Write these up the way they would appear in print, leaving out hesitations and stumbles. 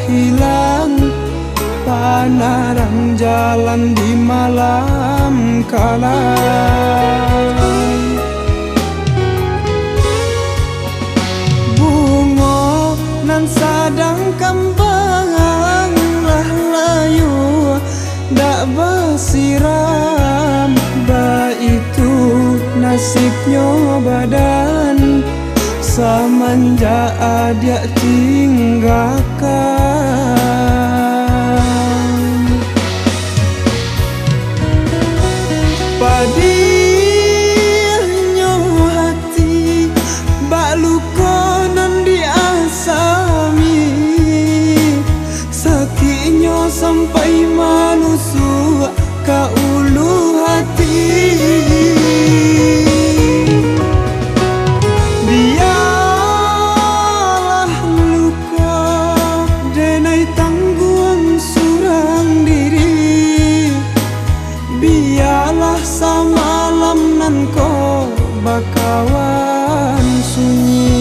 hilang panaran jalan di malam kala. Bunga nan sadang kembang lah layu dak bersiram, itu nasibnya badan semenjak dia tinggalkan. Padihnya hati bak luka nan diasami, sakitnya sampai manusia ke ulu hati. Biarlah luka denai tangguhan surang diri, biarlah samalam nan ko bakawan sunyi.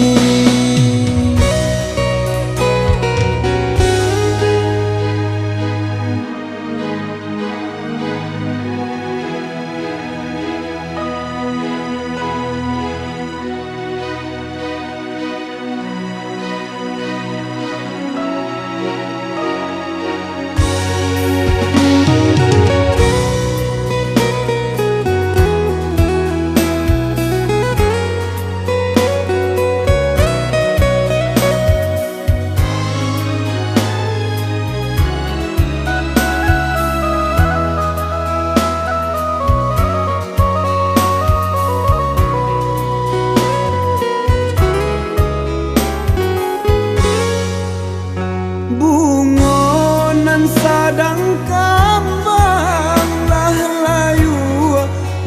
Bunga nan sadang kembang lah layu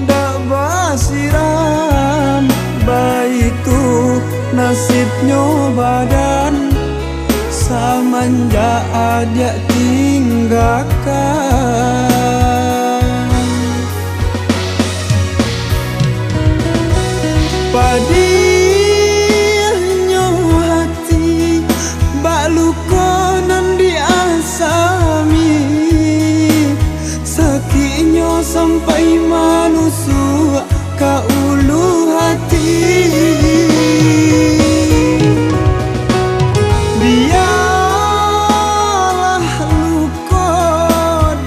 dak bersiram, itu nasibnya badan semenjak dia tinggalkan. Padihnya hati bak luka nan diasami, sakitnya sampai manusia ke ulu hati. Biarlah luka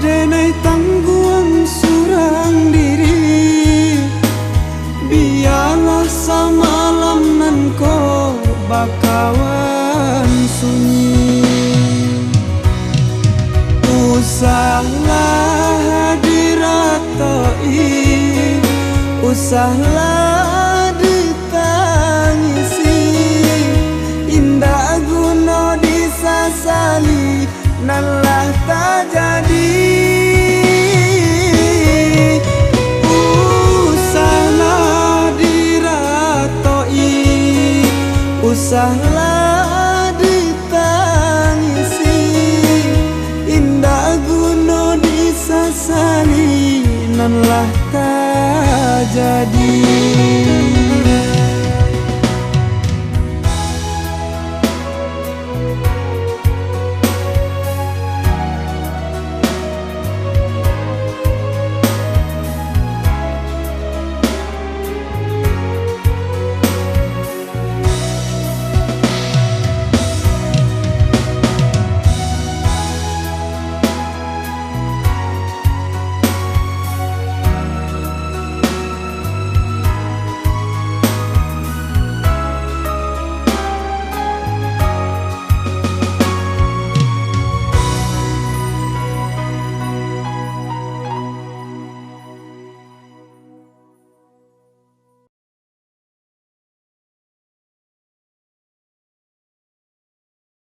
denai tangguhan surang diri, biarlah samalam nan ko bakawan sunyi. Usahlah diratoi, usahlah ditangisi, indah guna disasali nalah tak jadi. Usahlah diratoi, usahlah